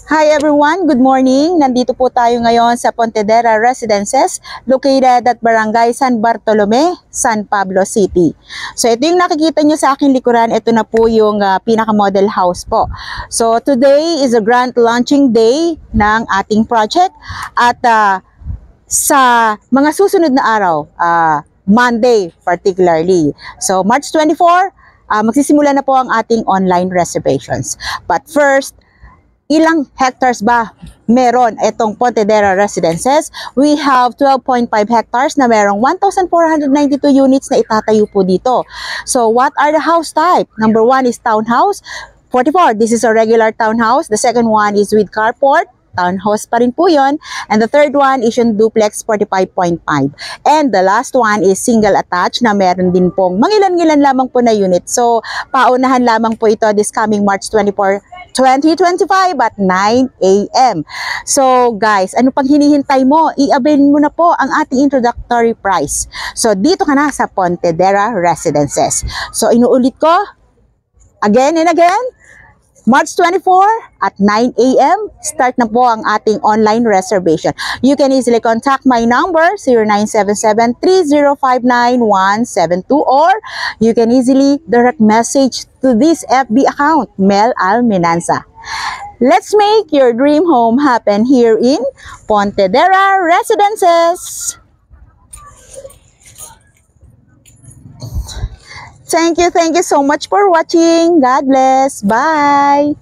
Hi everyone, good morning. Nandito po tayo ngayon sa Pontedera Residences located at Barangay San Bartolome, San Pablo City. So ito yung nakikita nyo sa aking likuran, ito na po yung pinaka-model house po. So today is a grand launching day ng ating project at sa mga susunod na araw, Monday particularly. So March 24, magsisimula na po ang ating online reservations. But first, ilang hectares ba meron itong Pontedera Residences? We have 12.5 hectares na merong 1,492 units na itatayo po dito. So what are the house type? Number 1 is townhouse, 44. This is a regular townhouse. The second one is with carport. Townhouse pa rin po yun. And the third one is yung duplex, 45.5. And the last one is single attached na meron din pong mangilan-ngilan lamang po na unit. So, paunahan lamang po ito this coming March 24, 2025 at 9 a.m. So, guys, ano pang hinihintay mo? I-avail mo na po ang ating introductory price. So, dito ka na sa Pontedera Residences. So, inuulit ko, again and again, March 24 at 9 a.m. start na po ang ating online reservation. You can easily contact my number 0977-3059-172 or you can easily direct message to this FB account, Mel Almenanza. Let's make your dream home happen here in Pontedera Residences. Thank you so much for watching. God bless. Bye.